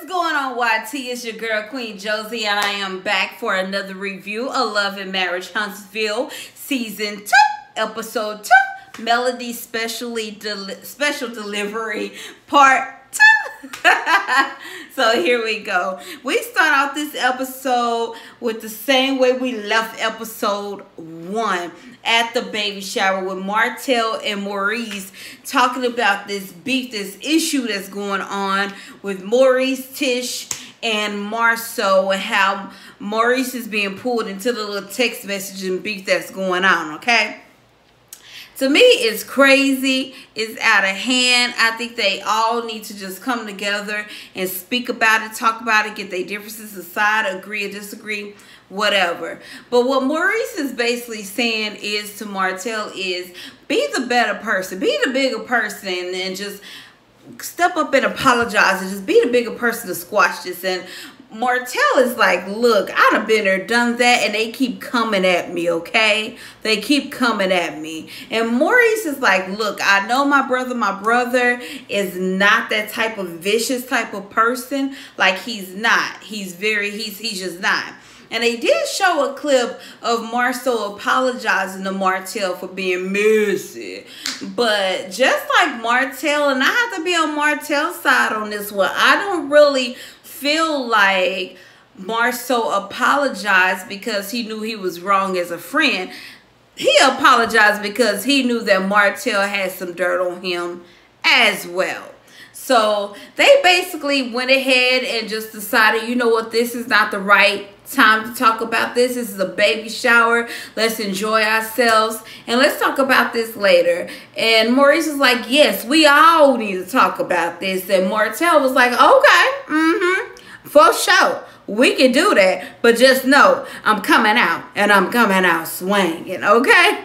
What's going on, YT? It's your girl, Queen Josie, and I am back for another review of Love and Marriage Huntsville Season 2, Episode 2, Melody Special Delivery Part 2. So here we go. We start off this episode with the same way we left episode 1 at the baby shower, with Martell and Maurice talking about this beef, this issue that's going on with Maurice, Tish, and Marceau, and how Maurice is being pulled into the little text message and beef that's going on, okay? To me, it's crazy. It's out of hand. I think they all need to just come together and speak about it, talk about it, get their differences aside, agree or disagree, whatever. But what Maurice is basically saying is to Martell is, be the better person, be the bigger person, and just step up and apologize and just be the bigger person to squash this. And Martell is like, look, I done been there, done that, and they keep coming at me, okay? They keep coming at me. And Maurice is like, look, I know my brother is not that type of vicious type of person. Like, he's not. He's just not. And they did show a clip of Marceau apologizing to Martell for being messy. But just like Martell, and I have to be on Martell's side on this one, I don't really feel like Marceau apologized because he knew he was wrong as a friend. He apologized because he knew that Martell had some dirt on him as well. So they basically went ahead and just decided, you know what, this is not the right time to talk about this. This is a baby shower. Let's enjoy ourselves and let's talk about this later. And Maurice was like, yes, we all need to talk about this. And Martell was like, okay, for sure, we can do that, but just know I'm coming out, and I'm coming out swinging, okay?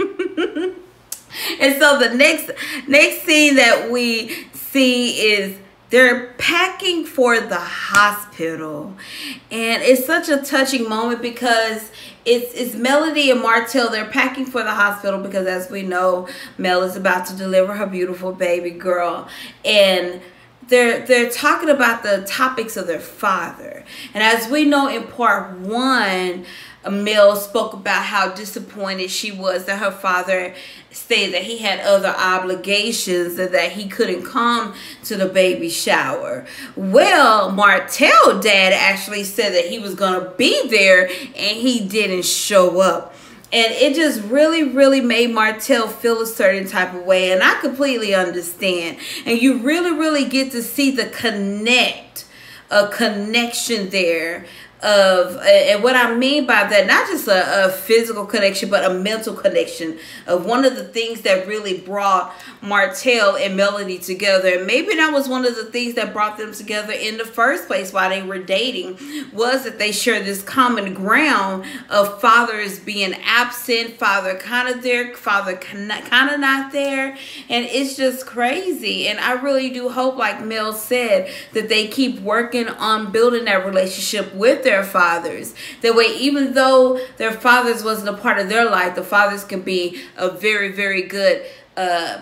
And so the next scene that we see is they're packing for the hospital, and it's such a touching moment because it's Melody and Martell. They're packing for the hospital because, as we know, Mel is about to deliver her beautiful baby girl, and they're talking about the topics of their father. And as we know, in part 1, Mel spoke about how disappointed she was that her father stated that he had other obligations and that he couldn't come to the baby shower. Well, Martell's dad actually said that he was going to be there and he didn't show up. And it just really made Martell feel a certain type of way. And I completely understand. And you really get to see the connection there of, and what I mean by that, not just a physical connection, but a mental connection of one of the things that really brought Martell and Melody together. And maybe that was one of the things that brought them together in the first place while they were dating, was that they shared this common ground of fathers being absent, father kind of there, father kind of not there. And it's just crazy. And I really do hope, like Mel said, that they keep working on building that relationship with their fathers. That way, even though their fathers wasn't a part of their life, the fathers can be a very good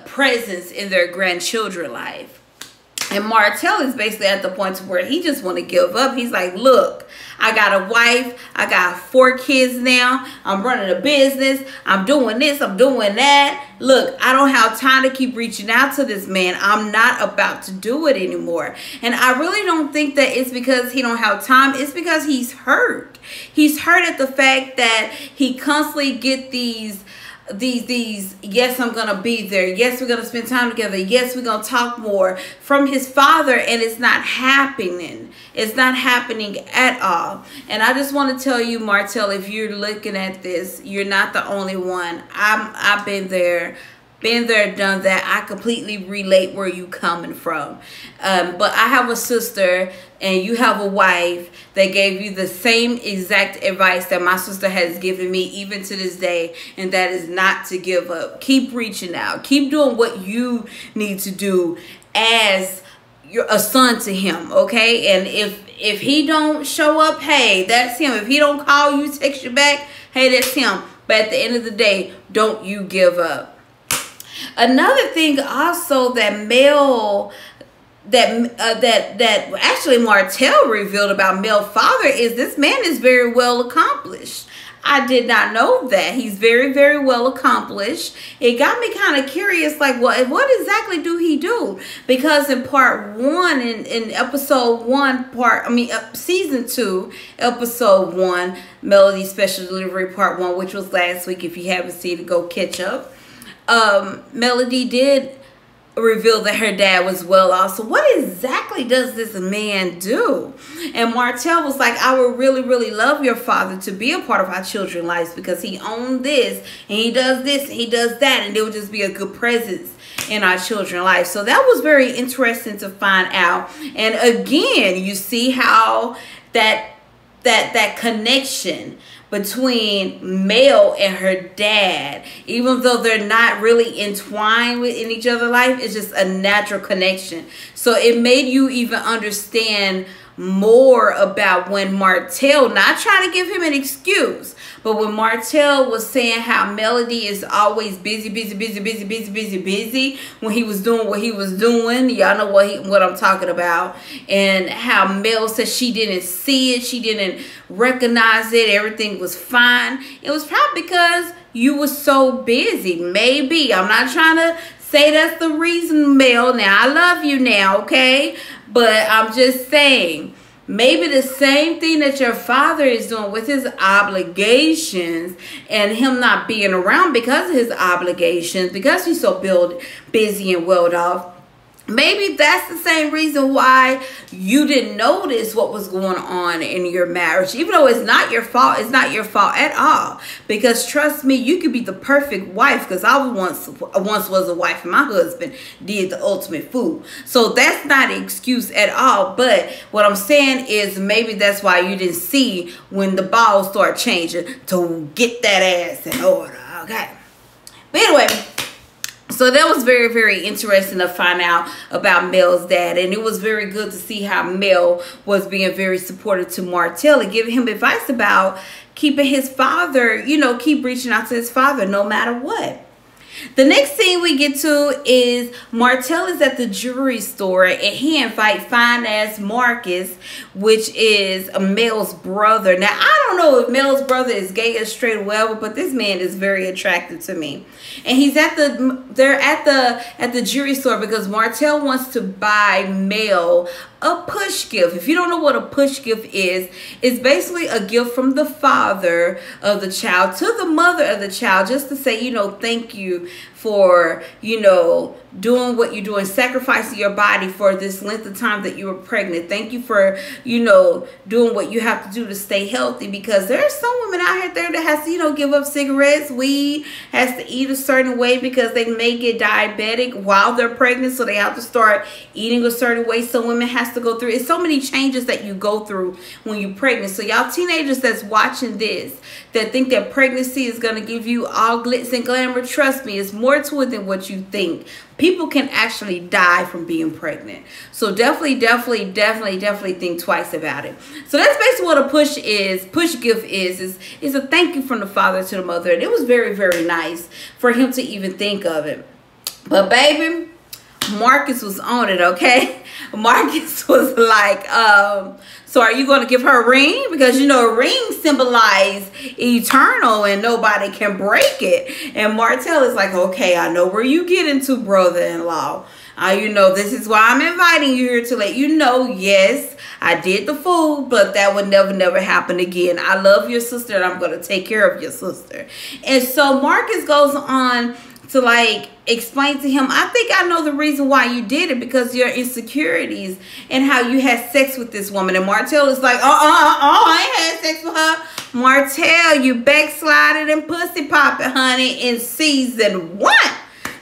presence in their grandchildren's life. And Martell is basically at the point where he just want to give up. He's like, look, I got a wife, I got 4 kids now, I'm running a business, I'm doing this, I'm doing that. Look, I don't have time to keep reaching out to this man. I'm not about to do it anymore. And I really don't think that it's because he don't have time. It's because he's hurt. He's hurt at the fact that he constantly get these yes, I'm gonna be there, yes, we're gonna spend time together, yes, we're gonna talk more, from his father, and it's not happening. It's not happening at all. And I just want to tell you, Martell, if you're looking at this, you're not the only one. I've been there, done that. I completely relate where you coming from. But I have a sister and you have a wife that gave you the same exact advice that my sister has given me even to this day, and that is not to give up. Keep reaching out. Keep doing what you need to do as you're a son to him, okay? And if he don't show up, hey, that's him. If he don't call you, text you back, hey, that's him. But at the end of the day, don't you give up. Another thing also that Mel that actually Martell revealed about Mel's father is this man is very well accomplished. I did not know that. He's very, very well accomplished. It got me kind of curious, like, what exactly do he do? Because in part 1, in episode 1, season 2, episode 1, Melody Special Delivery part 1, which was last week. If you haven't seen it, go catch up. Melody did reveal that her dad was well off. So what exactly does this man do? And Martell was like, I would really, really love your father to be a part of our children's lives because he owned this and he does this and he does that, and it would just be a good presence in our children's life. So that was very interesting to find out. And again, you see how that connection between Mel and her dad, even though they're not really entwined in each other's life, it's just a natural connection. So it made you even understand more about when Martell, not trying to give him an excuse, but when Martell was saying how Melody is always busy when he was doing what he was doing. Y'all know what I'm talking about. And how Mel said she didn't see it, she didn't recognize it, everything was fine. It was probably because you were so busy. Maybe. I'm not trying to say that's the reason, Mel. Now, I love you now, okay? But I'm just saying, maybe the same thing that your father is doing with his obligations and him not being around because of his obligations, because he's so busy and well off. Maybe that's the same reason why you didn't notice what was going on in your marriage. Even though it's not your fault, it's not your fault at all. Because trust me, you could be the perfect wife. Because I once was a wife and my husband did the ultimate fool. So that's not an excuse at all. But what I'm saying is maybe that's why you didn't see when the balls start changing to get that ass in order. Okay. But anyway, so that was very, very interesting to find out about Mel's dad. And it was very good to see how Mel was being very supportive to Martell and giving him advice about keeping his father, keep reaching out to his father no matter what. The next scene we get to is Martell is at the jewelry store and he invites fine ass Marcus, which is Mel's brother. Now, I don't know if Mel's brother is gay or straight or whatever, but this man is very attractive to me. And they're at the jewelry store because Martell wants to buy Mel a push gift. If you don't know what a push gift is, it's basically a gift from the father of the child to the mother of the child, just to say, thank you for, doing what you're doing, sacrificing your body for this length of time that you were pregnant. Thank you for, doing what you have to do to stay healthy, because there are some women out here there that has to, give up cigarettes, weed, has to eat a certain way because they may get diabetic while they're pregnant. So they have to start eating a certain way. Some women has to go through, it's so many changes that you go through when you're pregnant. So y'all teenagers that's watching this, that think that pregnancy is going to give you all glitz and glamour, trust me, it's more to it than what you think. People can actually die from being pregnant. So definitely think twice about it. So that's basically what a push gift is a thank you from the father to the mother. And it was very, very nice for him to even think of it. But baby, Marcus was on it, okay? Marcus was like, so are you going to give her a ring? Because, a ring symbolizes eternal and nobody can break it. And Martell is like, okay, I know where you get into, brother-in-law. This is why I'm inviting you here to let you know, yes, I did the fool, but that would never happen again. I love your sister and I'm going to take care of your sister. And so Marcus goes on to explain to him, I think I know the reason why you did it, because your insecurities and how you had sex with this woman. And Martell is like, I ain't had sex with her. Martell, you backslided and pussy popping, honey, in season 1.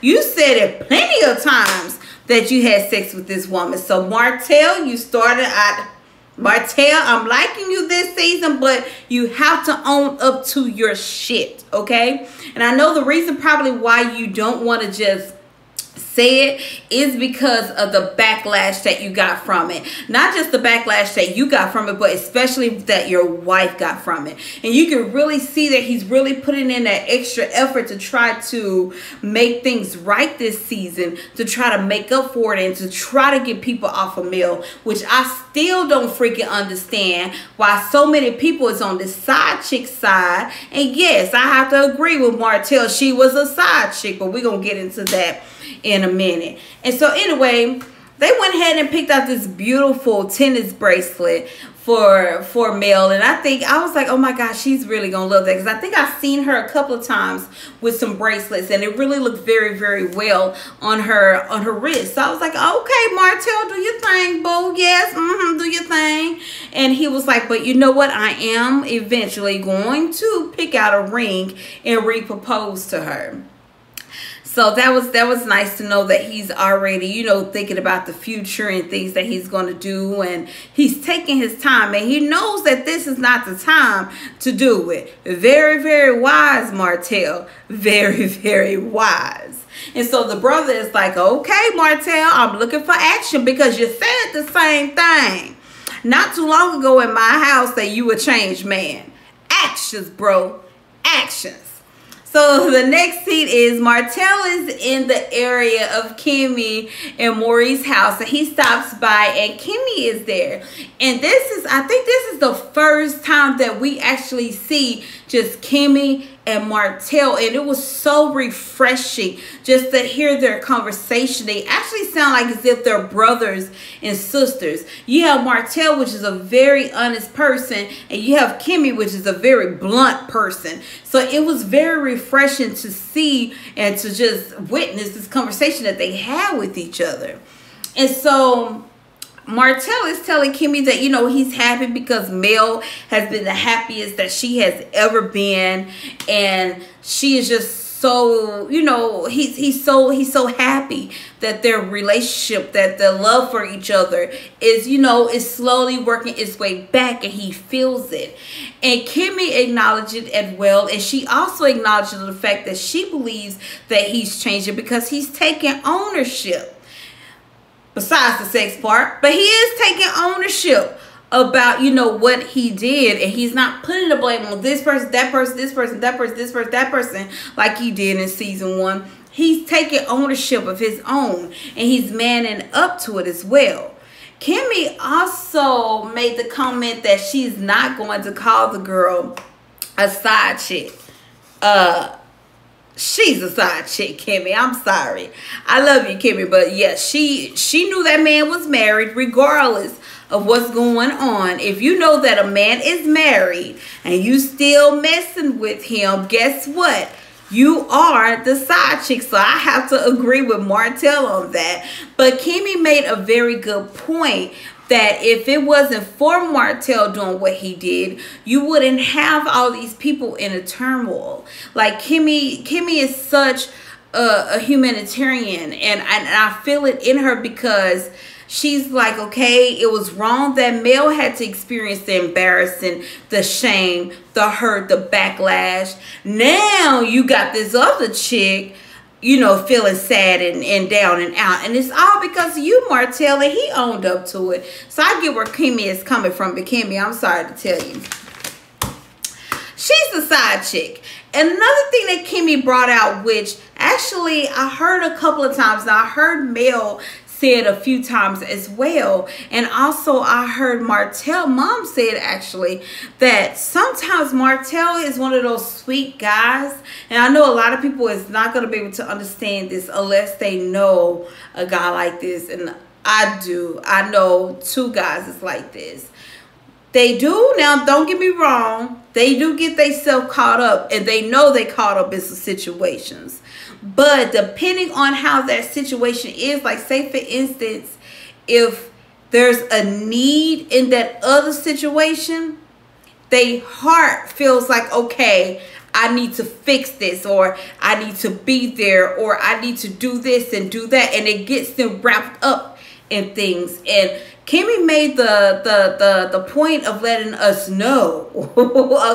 You said it plenty of times that you had sex with this woman. So Martell, you started out, Martell, I'm liking you this season, but you have to own up to your shit, okay? And I know the reason probably why you don't want to just said is because of the backlash that you got from it. Not just the backlash that you got from it, but especially that your wife got from it. And you can really see that he's really putting in that extra effort to try to make things right this season, to try to make up for it and to try to get people off of Mel, which I still don't freaking understand why so many people is on this side chick side. And yes, I have to agree with Martell. She was a side chick, but we're going to get into that in a minute. And so anyway, they went ahead and picked out this beautiful tennis bracelet for Mel, and I was like, oh my gosh, she's really gonna love that, because I think I've seen her a couple of times with some bracelets, and it really looked very, very well on her wrist. So I was like, okay, Martell, do your thing, boo. Yes, do your thing. And he was like, but you know what, I am eventually going to pick out a ring and re-propose to her. So that was nice to know that he's already, you know, thinking about the future and things that he's going to do. And he's taking his time. And he knows that this is not the time to do it. Very, very wise, Martell. Very, very wise. And so the brother is like, okay, Martell, I'm looking for action, because you said the same thing not too long ago in my house that you a changed man. Actions, bro. Actions. So the next scene is Martell is in the area of Kimmy and Maury's house, and he stops by and Kimmy is there. And I think this is the first time that we actually see just Kimmy and Martell, and it was so refreshing just to hear their conversation. They actually sound like as if they're brothers and sisters. You have Martell, which is a very honest person, and you have Kimmy, which is a very blunt person. So it was very refreshing to see and to just witness this conversation that they had with each other. And so Martell is telling Kimmy that, you know, he's happy because Mel has been the happiest that she has ever been, and she is just so, you know, he's so happy that their relationship, that the love for each other is, you know, is slowly working its way back, and he feels it. And Kimmy acknowledged it as well, and she also acknowledged the fact that she believes that he's changing because he's taking ownership. Besides the sex part, but he is taking ownership about, you know, what he did, and he's not putting the blame on this person, that person, this person, that person, this person, that person, like he did in season 1. He's taking ownership of his own, and he's manning up to it as well. Kimmy also made the comment that she's not going to call the girl a side chick. She's a side chick, Kimmy. I'm sorry. I love you, Kimmy. But yeah, she knew that man was married regardless of what's going on. If you know that a man is married and you still messing with him, guess what? You are the side chick. So I have to agree with Martell on that. But Kimmy made a very good point that if it wasn't for Martell doing what he did, you wouldn't have all these people in a turmoil. Like Kimmy is such a humanitarian, and I feel it in her, because she's like, okay, it was wrong that Mel had to experience the embarrassing, the shame, the hurt, the backlash. Now you got this other chick, you know, feeling sad and down and out. And it's all because of you, Martell, and he owned up to it. So I get where Kimmy is coming from, but Kimmy, I'm sorry to tell you, she's the side chick. And another thing that Kimmy brought out, which actually I heard a couple of times. Now, I heard Mel said a few times as well, and also I heard Martell mom said actually that sometimes Martell is one of those sweet guys, and I know a lot of people is not going to be able to understand this unless they know a guy like this, and I know 2 guys is like this. They do, now don't get me wrong, they do get themselves caught up, and they know they caught up in some situations. But depending on how that situation is, like say for instance, if there's a need in that other situation, their heart feels like, okay, I need to fix this, or I need to be there, or I need to do this and do that. And it gets them wrapped up in things. And Kimmy made the point of letting us know,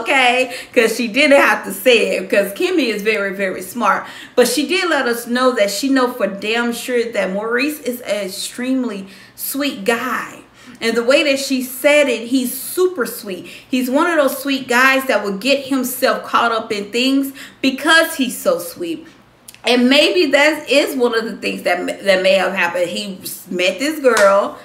okay? Because she didn't have to say it, because Kimmy is very, very smart. But she did let us know that she know for damn sure that Maurice is an extremely sweet guy. And the way that she said it, he's super sweet. He's one of those sweet guys that will get himself caught up in things because he's so sweet. And maybe that is one of the things that may have happened. He met this girl,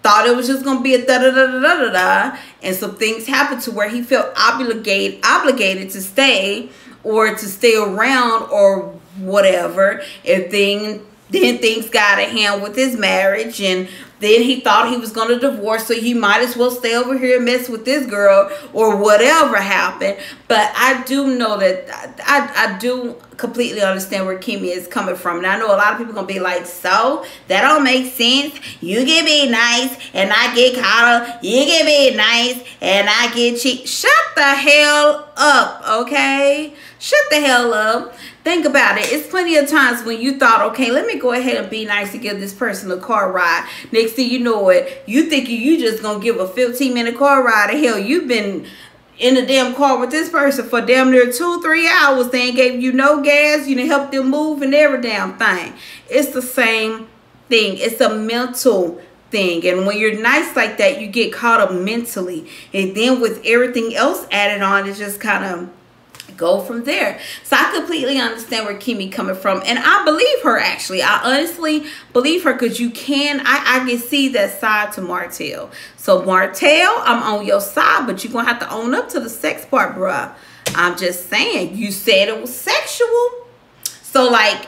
thought it was just going to be a da-da-da-da-da-da, and some things happened to where he felt obligated to stay or to stay around or whatever. Then things got at hand with his marriage, and then he thought he was going to divorce, so he might as well stay over here and mess with this girl or whatever happened. But I do know that I do completely understand where Kimmy is coming from. And I know a lot of people going to be like, so that don't make sense. You get me nice and I get caught up. You get me nice and I get cheap. Shut the hell up, okay? Shut the hell up. Think about it. It's plenty of times when you thought, okay, let me go ahead and be nice to give this person a car ride. Next thing you know it, you think you just going to give a 15-minute car ride. And hell, you've been in the damn car with this person for damn near 2-3 hours. They ain't gave you no gas. You done helped them move and every damn thing. It's the same thing. It's a mental thing. And when you're nice like that, you get caught up mentally. And then with everything else added on, it's just kind of go from there. So I completely understand where Kimmy coming from, and I believe her. Actually, I honestly believe her, because you can I can see that side to Martell. So Martell, I'm on your side, but you're gonna have to own up to the sex part, bruh. I'm just saying, you said it was sexual, so like,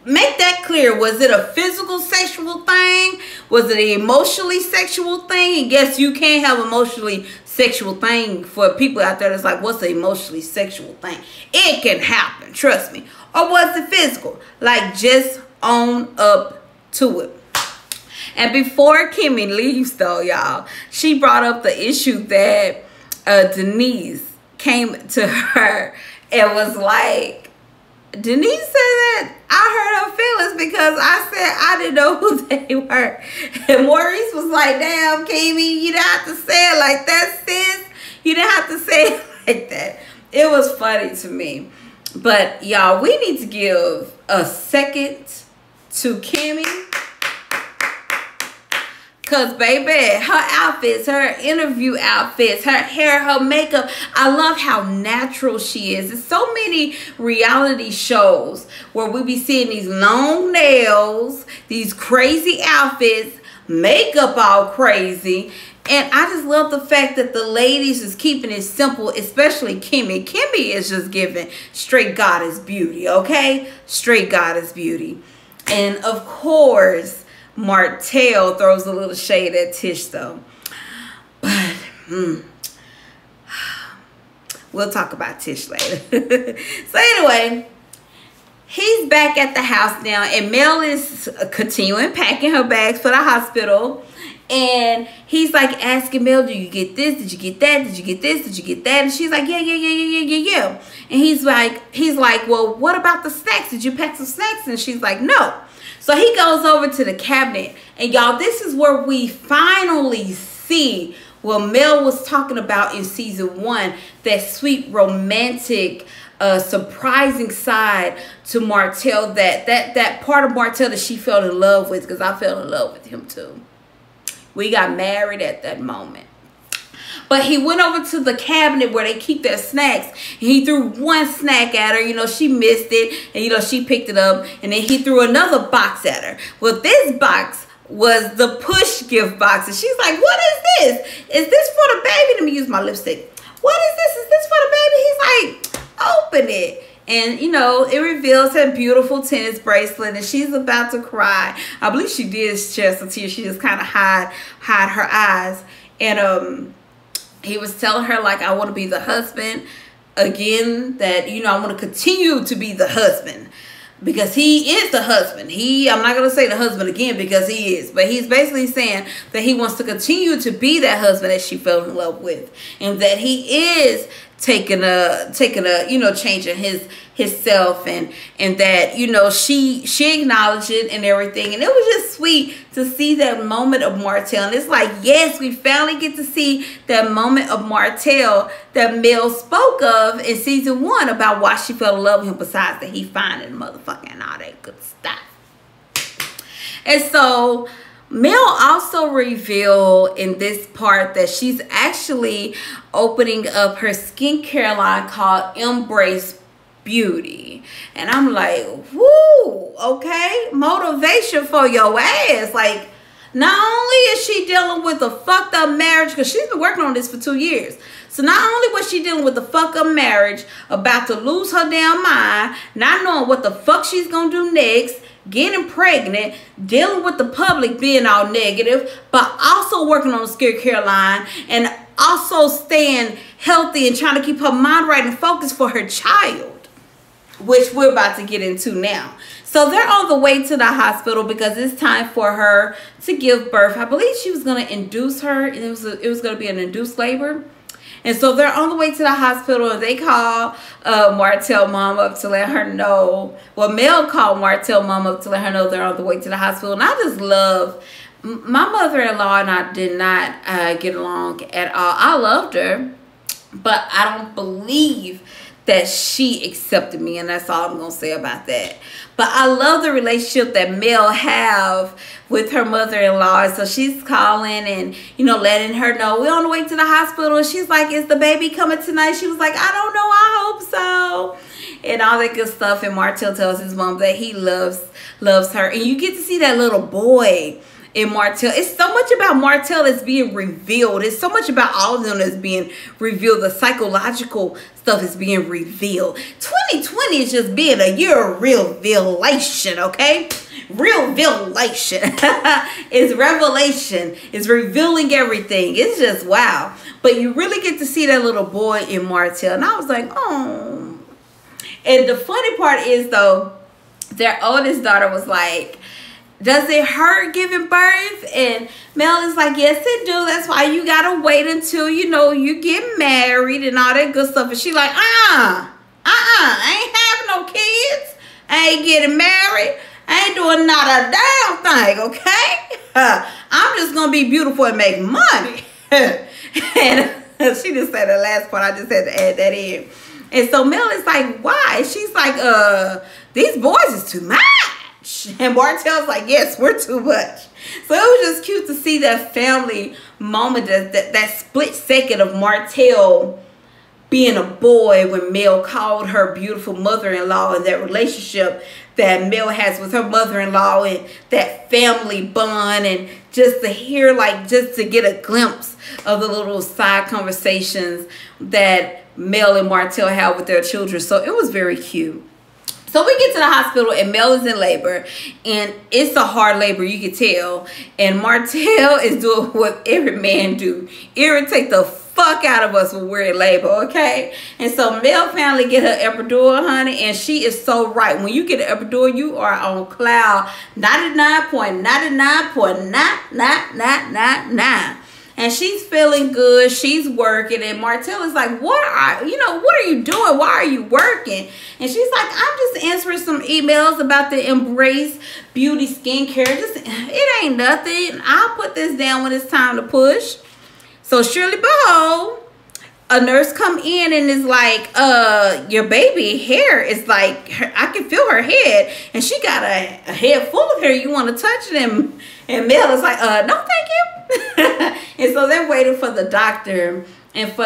make that clear. Was it a physical sexual thing? Was it an emotionally sexual thing? And yes, you can't have emotionally sexual thing. For people out there that's like, what's an emotionally sexual thing? It can happen, trust me. Or was it physical? Like, just own up to it. And before Kimmy leaves though, y'all, she brought up the issue that Denise came to her and was like, Denise said that I hurt her feelings because I said I didn't know who they were. And Maurice was like, damn, Kimmy, you didn't have to say it like that, sis. You didn't have to say it like that. It was funny to me. But, y'all, we need to give a second to Kimmy. Because, baby, her outfits, her interview outfits, her hair, her makeup, I love how natural she is. There's so many reality shows where we be seeing these long nails, these crazy outfits, makeup all crazy. And I just love the fact that the ladies is keeping it simple, especially Kimmy. Kimmy is just giving straight goddess beauty, okay? Straight goddess beauty. And, of course, Martell throws a little shade at Tish though. But we'll talk about Tish later. So anyway, he's back at the house now, and Mel is continuing packing her bags for the hospital. And he's like asking Mel, do you get this? Did you get that? Did you get this? Did you get that? And she's like, yeah. And he's like, well, what about the snacks? Did you pack some snacks? And she's like, no. So he goes over to the cabinet, and y'all, this is where we finally see what Mel was talking about in season 1, that sweet, romantic, surprising side to Martell, that part of Martell that she fell in love with, because I fell in love with him too. We got married at that moment. But he went over to the cabinet where they keep their snacks, and he threw one snack at her. You know, she missed it, and, you know, she picked it up, and then he threw another box at her. Well, this box was the push gift box, and she's like, what is this? Is this for the baby? Let me use my lipstick. What is this? Is this for the baby? He's like, open it. And, you know, it reveals her beautiful tennis bracelet, and she's about to cry. I believe she did shed some tears. She just kind of hide her eyes. And, he was telling her, like, I want to be the husband again, that, you know, I want to continue to be the husband, because he is the husband. I'm not going to say the husband again, because he is, but he's basically saying that he wants to continue to be that husband that she fell in love with, and that he is taking a changing his self, and that she acknowledged it and everything, and it was just sweet to see that moment of Martell. And it's like, yes, we finally get to see that moment of Martell that Mel spoke of in season 1 about why she fell in love with him, besides that he fine and motherfucking all that good stuff. And so Mel also revealed in this part that she's actually opening up her skincare line called Embrace Beauty. And I'm like, whoo, okay, motivation for your ass. Like, not only is she dealing with a fucked up marriage, because she's been working on this for 2 years. So not only was she dealing with the fuck up marriage, about to lose her damn mind, not knowing what the fuck she's gonna do next, getting pregnant, dealing with the public being all negative, but also working on the skincare line, and also staying healthy and trying to keep her mind right and focused for her child, which we're about to get into now. So they're on the way to the hospital because it's time for her to give birth. I believe she was going to induce her, and it was going to be an induced labor. And so they're on the way to the hospital, and they call Martell mom up to let her know. Well, Mel called Martell mom up to let her know they're on the way to the hospital. And I just love, my mother-in-law and I did not get along at all. I loved her, but I don't believe that she accepted me, and that's all I'm going to say about that. But I love the relationship that Mel have with her mother-in-law. So she's calling and, letting her know we're on the way to the hospital. And she's like, is the baby coming tonight? She was like, I don't know, I hope so. And all that good stuff. And Martell tells his mom that he loves her. And you get to see that little boy in Martell. It's so much about Martell that's being revealed. It's so much about all of them that's being revealed. The psychological stuff is being revealed. 2020 is just being a year of revelation, okay? Revelation. It's revelation. It's revealing everything. It's just wow. But you really get to see that little boy in Martell. And I was like, oh. And the funny part is, though, their oldest daughter was like, does it hurt giving birth? And Mel is like, yes, it do. That's why you gotta wait until, you get married and all that good stuff. And she like, I ain't having no kids. I ain't getting married. I ain't doing not a damn thing, okay? I'm just gonna be beautiful and make money. And she just said the last part. I just had to add that in. And so Mel is like, why? She's like, these boys is too much. And Martell's like, yes, we're too much. So it was just cute to see that family moment, that split second of Martell being a boy when Mel called her beautiful mother-in-law, and that relationship that Mel has with her mother-in-law, and that family bond, and just to hear, just to get a glimpse of the little side conversations that Mel and Martell have with their children. So it was very cute. So we get to the hospital, and Mel is in labor, and it's a hard labor, you can tell. And Martell is doing what every man do, irritate the fuck out of us when we're in labor, okay? And so Mel finally get her epidural, honey, and she is so right. When you get an epidural, you are on cloud 99.99.99999. And she's feeling good. She's working. And Martell is like, what are you doing? Why are you working? And she's like, I'm just answering some emails about the Embrace Beauty skincare. It ain't nothing. I'll put this down when it's time to push. So surely behold, a nurse come in and is like, your baby hair is like, I can feel her head. And she got a head full of hair. You want to touch them? And Mel is like, no, thank you. And so they're waiting for the doctor and for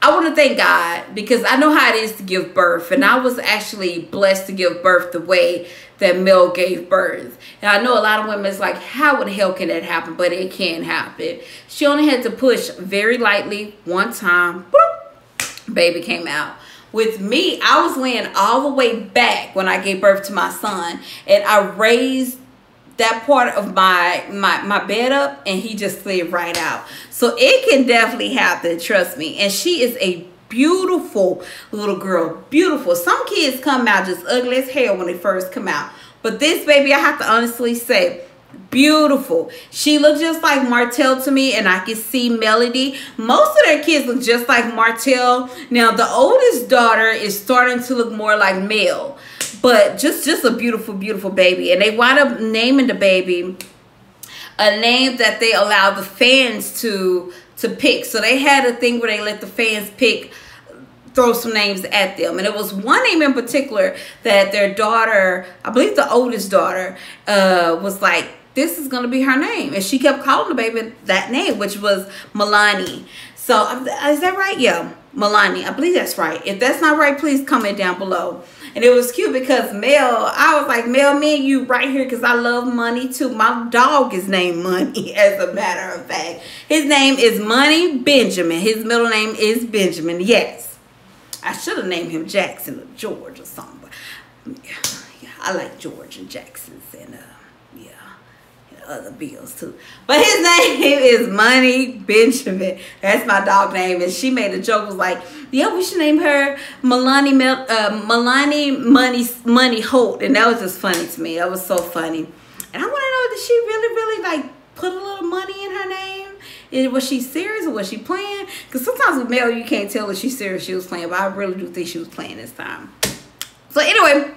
I want to thank God, because I know how it is to give birth. And I was actually blessed to give birth the way that Mel gave birth. And I know a lot of women is like, how in the hell can that happen? But it can happen. She only had to push very lightly one time. Boop, baby came out. With me, I was laying all the way back when I gave birth to my son. And I raised that part of my bed up, and he just slid right out. So it can definitely happen, trust me. And she is a beautiful little girl, beautiful. Some kids come out just ugly as hell when they first come out, but this baby, I have to honestly say, beautiful. She looked just like Martell to me, and I could see Melody. Most of their kids look just like Martell. Now the oldest daughter is starting to look more like Mel, but just a beautiful, beautiful baby. And they wound up naming the baby a name that they allowed the fans to pick. So they had a thing where they let the fans pick, throw some names at them. And it was one name in particular that their daughter, I believe the oldest daughter, was like, this is going to be her name. And she kept calling the baby that name, which was Melanie. So is that right? Yeah, Melanie. I believe that's right. If that's not right, please comment down below. And it was cute because Mel, I was like, Mel, me and you right here because I love money too. My dog is named Money, as a matter of fact. His name is Money Benjamin. His middle name is Benjamin. Yes. I should have named him Jackson or George or something. But yeah, I like George and Jackson's and other bills too. But his name is Money Benjamin. That's my dog name. And she made a joke, was like, yeah, we should name her Melanie Money Holt. And that was just funny to me. That was so funny. And I want to know, did she really like put a little money in her name? Was she serious or was she playing? Because sometimes with Mel, you can't tell if she's serious, she was playing. But I really do think she was playing this time. So anyway,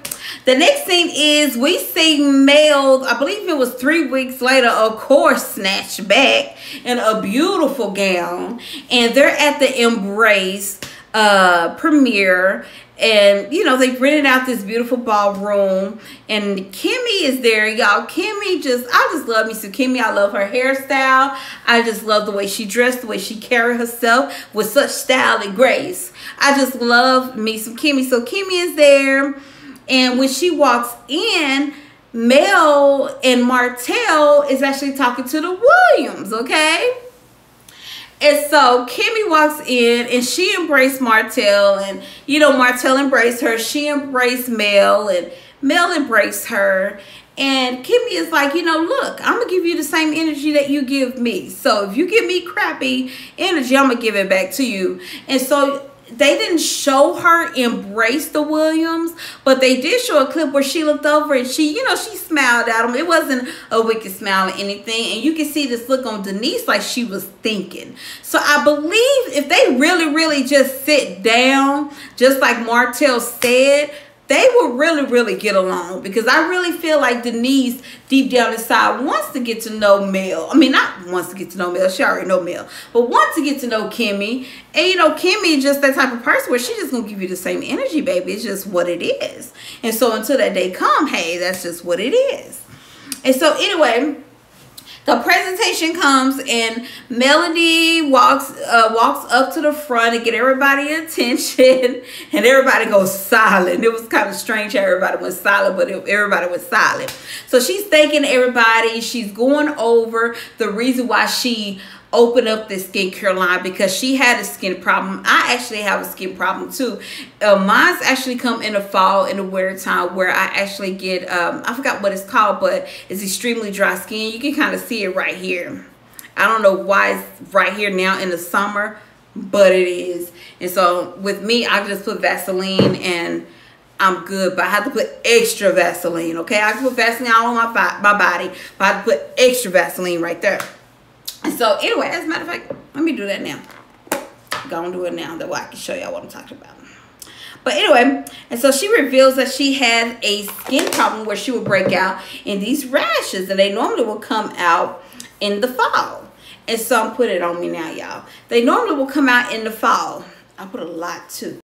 the next scene is we see Mel, I believe it was 3 weeks later, of course, snatched back in a beautiful gown. And they're at the Embrace premiere. And, you know, they rented out this beautiful ballroom. And Kimmy is there, y'all. Kimmy I just love me some Kimmy. I love her hairstyle. I just love the way she dressed, the way she carried herself with such style and grace. I just love me some Kimmy. So Kimmy is there. And when she walks in, Mel and Martell is actually talking to the Williams, okay? And so Kimmy walks in and she embraced Martell, and you know, Martell embraced her. She embraced Mel and Mel embraced her. And Kimmy is like, you know, look, I'm going to give you the same energy that you give me. So if you give me crappy energy, I'm going to give it back to you. And so they didn't show her embrace the Williams, but they did show a clip where she looked over and she, you know, she smiled at him. It wasn't a wicked smile or anything. And you can see this look on Denise like she was thinking. So I believe if they really just sit down, just like Martell said, they will really get along, because I really feel like Denise deep down inside wants to get to know Mel. I mean, not wants to get to know Mel, she already know Mel, but wants to get to know Kimmy. And you know, Kimmy is just that type of person where she's just gonna give you the same energy, baby. It's just what it is. And so until that day come, hey, that's just what it is. And so anyway, the presentation comes and Melody walks up to the front and get everybody attention, and everybody goes silent. It was kind of strange how everybody went silent, but everybody was silent. So she's thanking everybody. She's going over the reason why she open up this skincare line, because she had a skin problem. I actually have a skin problem too. Mine's actually come in the fall, in the winter time, where I actually get I forgot what it's called, but it's extremely dry skin. You can kind of see it right here. I don't know why it's right here now in the summer, but it is. And so with me, I just put Vaseline and I'm good, but I have to put extra Vaseline, okay? I can put Vaseline all on my body, but I have to put extra Vaseline right there. And so anyway, as a matter of fact, let me do that now. Go and do it now, that way I can show y'all what I'm talking about. But anyway, and so she reveals that she had a skin problem where she would break out in these rashes, and they normally will come out in the fall. And so I'm putting it on me now, y'all. They normally will come out in the fall. I put a lot too.